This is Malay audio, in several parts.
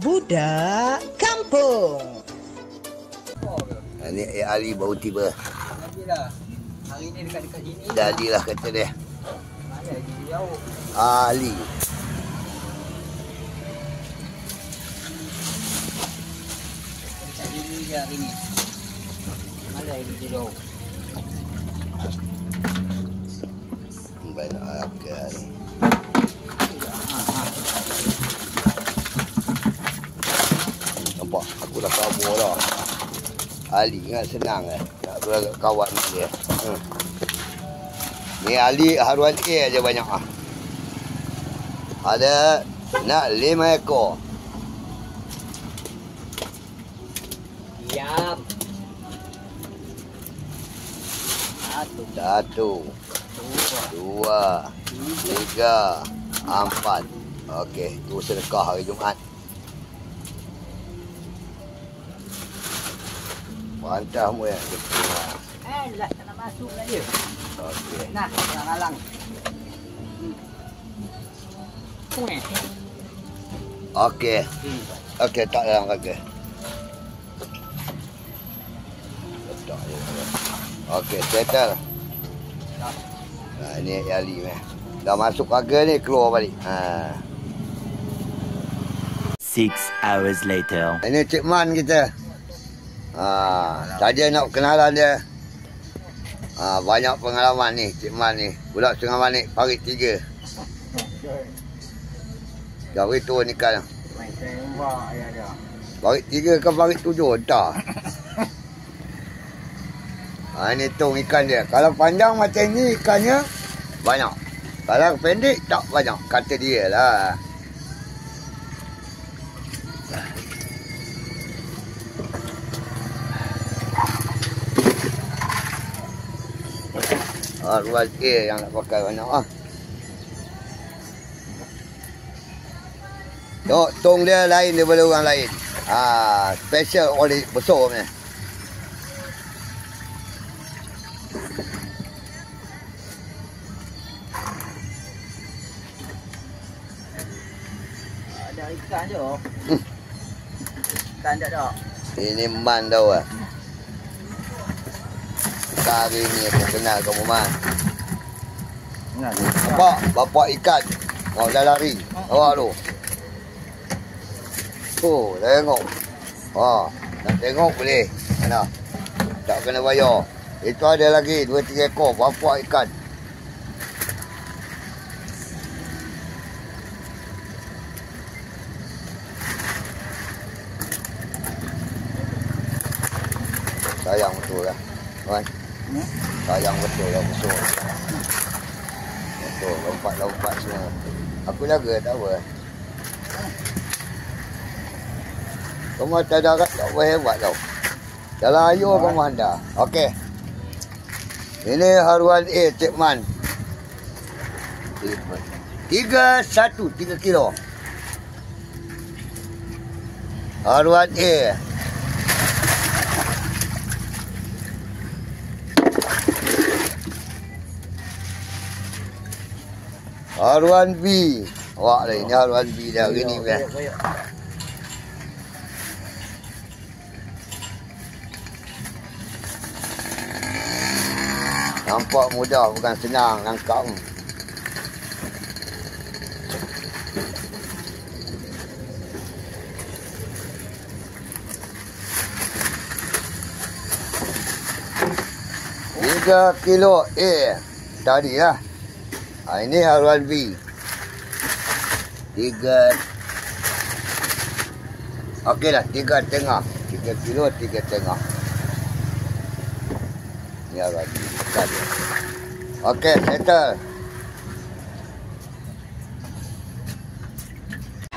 Budak Kampung. Ni Ali baru tiba. Hari ni dekat-dekat sini. Jadilah kata dia. Mana lagi jauh. Ali. Dekat sini je hari ni. Mana lagi jauh. Banyak akal ni. Nampak aku dah kabur dah. Ali kan senang nak kawan dia. Ni Ali haruan A aja banyak ah. Ada nak 5 ekor. Siap. Satu. 2, 3, 4. Okey, tu sedekah hari Jumaat. Pantah mu ya. Lah tak nak masuk dah dia. Okey. Nah, jangan halang. Okey. Okey, tak dalam kaki. Letak je. Okey, settle. Ini Ali meh. Dah masuk kaki ni keluar balik. 6 hours later. Ini Cik Man kita. Saja nak kenalan dia. Banyak pengalaman ni Cik Man ni. Budak Setengah Manik parit 3. Dah beritahu ni kan. Main tembak ya. Parit 3 ke parit 7? Entah. Ini tong ikan dia. Kalau panjang macam ni ikannya banyak. Kalau pendek tak banyak. Kata dia lah. Ruas A yang nak pakai banyak ah. Tengok tong dia lain daripada orang lain. Special oleh besar ni. Ada ikan je. Ikan tak. Ini Man tau ah. Hari ni aku kenal kamu Man. Nampak bapak ikan. Mau dah lari. Awak tu. Oh, tengok. Nak tengok boleh. Mana? Tak kena bayar. Itu ada lagi 2-3 ekor bapak ikan. Sayang betul lah. Kan? Sayang betul lah musuh. Betul, lompat-lompat semua. Aku jaga tak apa. Kamu tak darat tak boleh hebat tau. Dalam ayu kamu anda. Okey. Ini haruan A Cik Man. 3 kilo. Haruan A. Haruan B. Wah, ini haruan B dah hari ni kan. Nampak mudah, bukan senang nangkap. Tiga kilo A tadi lah. Ini haruan B. 3. Okey lah, 3,5. 3 kilo, 3,5. Ini haruan B. Okey, settle.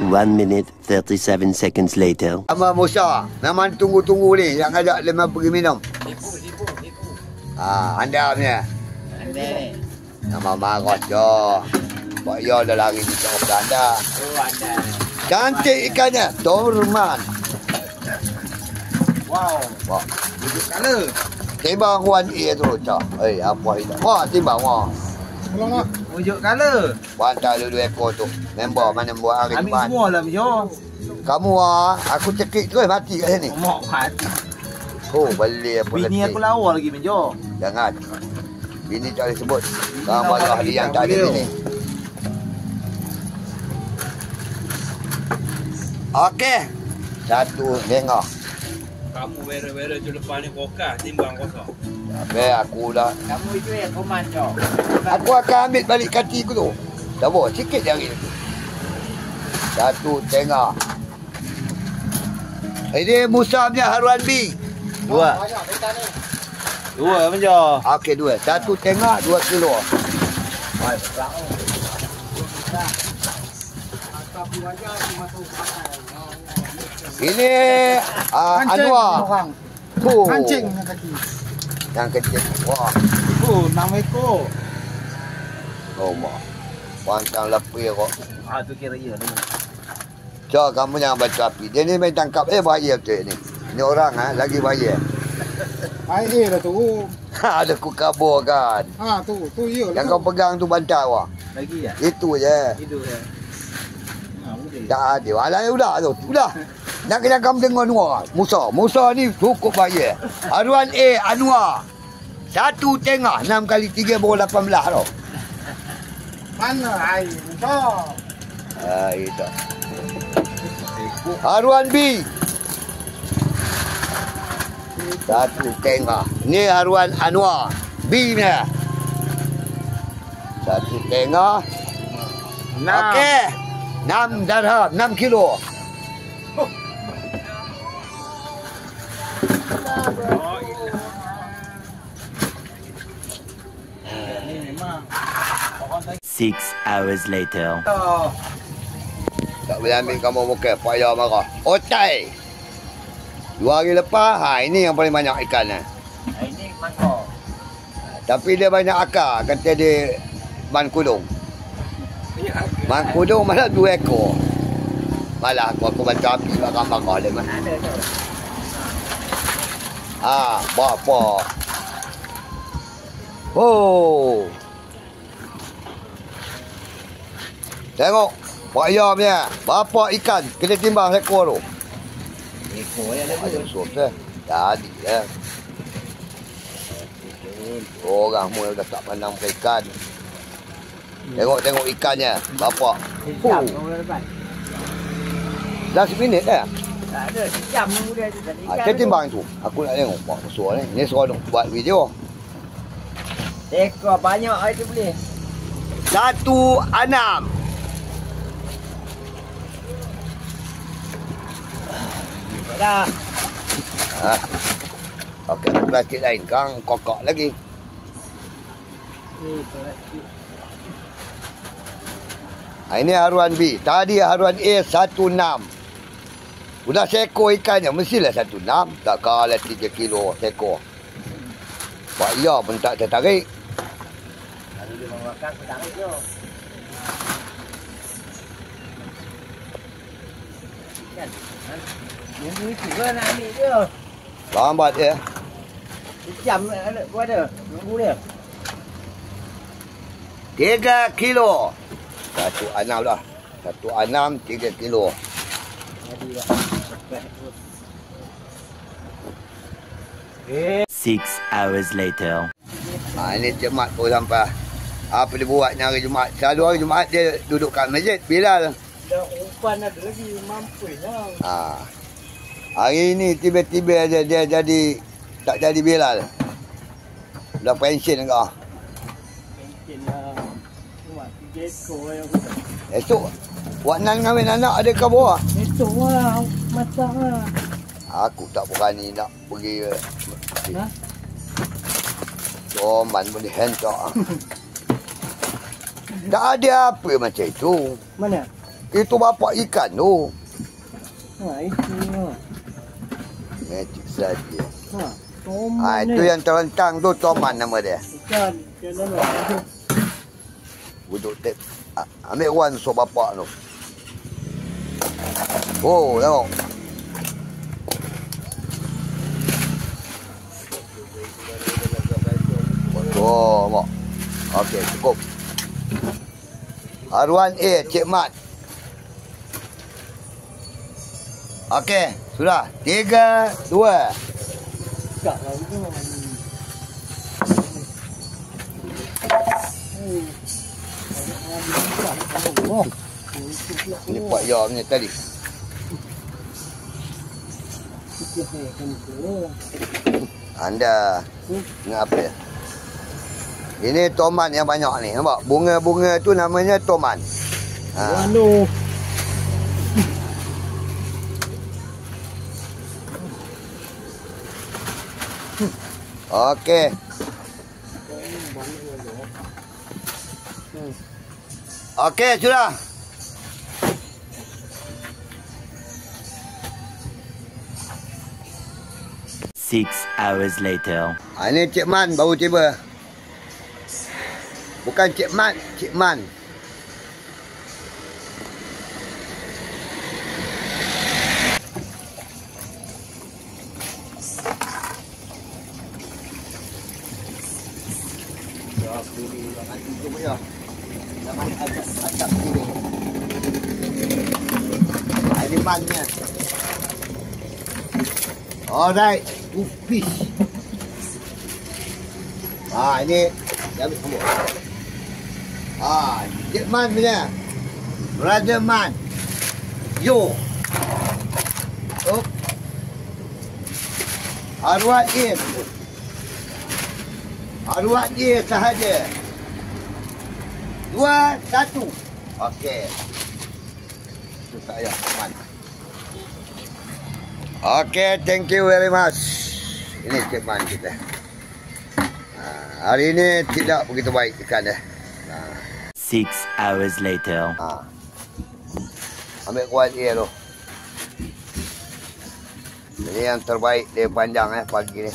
1 minute 37 seconds later. Abang Musa, memang tunggu-tunggu ni yang ada lemah pergi minum. Tipu. Anda punya. Anda ni. Nama marah je. Pak Yo dah lari minta ke anda. Anda. Cantik ikannya, Torman. Wow. Wah, Wujud color. timbang Wan A tu cak. Apa ini? Wah, timbang wah. Wujud color. Pantai dulu ekor tu. Member mana buat hari Ambil depan. semua lah, Mijo. Kamu aku cekik terus mati kat sini. Mak mati. Oh, beli apa Bini aku lawa lagi menjo. Jangan. Bini tak boleh sebut. Malah dia yang tak ada bini. Okey. Satu tengok. Kamu wera-wera tu lepas ni kokah timbang kosong. Habis aku dah. Kamu itu yang komando. Aku akan ambil balik kaki aku tu. Tak boleh. Sikit jari tu. Satu tengok. Ini Musa punya haruan B. Dua. Banyak beta ni. Dua menjo. Okey, dua. Satu tengok, 2 kilo. Baik, berat. Akak buahnya cuma tu pakai. Ini Anwar. Oh. Kancing yang kaki. Yang kecil. Wah. 6 ekor. Oh, mak. Pantang lepi kok. Tu kira ya ni. So, kamu jangan baca api. Dia ni main tangkap. Bahaya betul ni. Ni orang lagi bahaya. Air dah tu. Ada ku kabur kan. Tu ya. Yang kau pegang tu bantal wah. Lagi ya? Itu je. Itu ya. Boleh. Tak ada. Alah udah tu. Udah. Nak kena kamu tengok Anwar. Musa ni cukup bahaya. Haruan A Anwar. Satu tengah 6 kali 3 baru 18 tau. Mana air? Musa. Itu. Haruan B. Satu tengah. Ni haruan Anwar. B ni. Satu tengah. Okey. 6 darham. 6 kilo. Ni memang. 6 hours later. Tak boleh ambil kamu muka. Payah marah. Otai. 2 hari lepas. Ini yang paling banyak ikan. Ini mangkok. Tapi dia banyak akar. Kata dia ban kudung. Man kudung malah 2 ekor. Malah aku baca api bakar-bakar dia mah. Ada tu. Berapa? Oh. Tengok. Pak Yam punya. Berapa ikan kena timbang ekor tu? Ekor yang ada Ada tu. suap dah. Jadi ya. Orang mula dah tak pandang muka ikan. Tengok ikannya. Berapa? Jam orang depan. Dah 10 minit dah. Tak ada. Jam dia tu tadi. Saya timbang tu. Aku nak tengok. Pak suara ni. Ni suara buat video. Ekor banyak itu boleh. 1.6. Dah. Okey, plastik lain kang kokok lagi. Ini haruan B. Tadi haruan A 1.6. Sudah seekor ikannya mestilah 1.6. Tak kalah 3 kilo seekor. Pak Ya pun tak tertarik. Kalau dia mau makan, tarik je. Kan? Yang itu lah nak ambil dia. Lambat ya. Jam ada, gua ada. Nunggu dia. 3 kilo. 1.6 lah. 1.6 3 kilo. Jadi lah. 6 hours later. Ini Jumaat pun sampai. Apa dia buat ni hari Jumaat? Selalu hari Jumaat dia duduk kat masjid. Bilal. Dah umpan ada lagi. Mampu lah. Hari ni tiba-tiba dia jadi tak jadi Bilal. Dah pension kau. Mungkin lah. Cuma 3 ekor yang aku tak. Esok buat nan kahwin anak ada ke bawah? Esok lah. Masak lah. Aku tak berani nak pergi. Ha? Coman boleh hentak. Tak ada apa macam itu. Mana? Itu bapak ikan tu. Itu lah. Magic saja. Toman Itu yang terentang tu Coman nama dia. Ikan. Ikan dalam. Duduk tip. Ambil wan so bapak tu. Oh, tengok. Oh, mak. Okey, cukup. Haruan A, Cik Mat. Okey, sudah. 3, 2. Tak lah itu. Ni Pak Yom punya tadi. Anda ingat apa ya? Ini toman yang banyak ni. Nampak? Bunga-bunga tu namanya toman. Ha. Anu. Okey. Okey, sudah. Six hours later. Ini Cik Man baru tiba. Bukan Cik Mat, Cik Man. Ini mannya. Alright, fish. Ini dia ambil semua. Cik Man punya. Brother Man. Yo. Oh. Arwah dia. Arwah dia sahaja. 2, 1. Okey. Itu saya, Man. Okey, thank you very much. Ini Cik Man kita. Hari ini tidak begitu baik ikan dia. 6 hours later. Ambil kuat dia tu. Ini yang terbaik dia panjang pagi ni.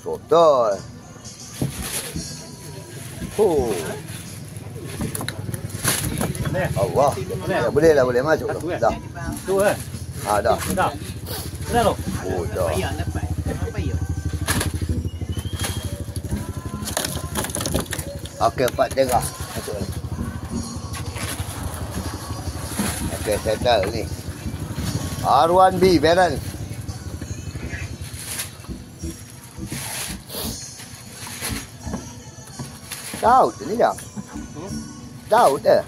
Sotol. Allah. Ya, boleh lah, boleh masuk tu. Dah. Tu eh. Dah. Dah. Dah tu. Oh, dah. Okey, 4 tengah. Masuk ni. Okey, settle ni. R1B balance. Daud ni dah. Daud dah.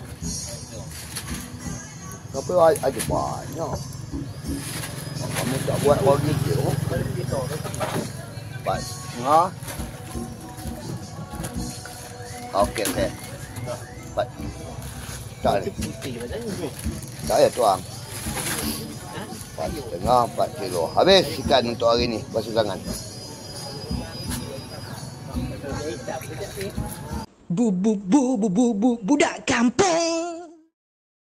Apa ada banyak. Kamu tak buat lagi je. Pas. Okey, okey. Pat. Tak ni. Tak ya tuang. 4,5 kilo. Habis ikan untuk hari ni. Basuh tangan. Budak kampung.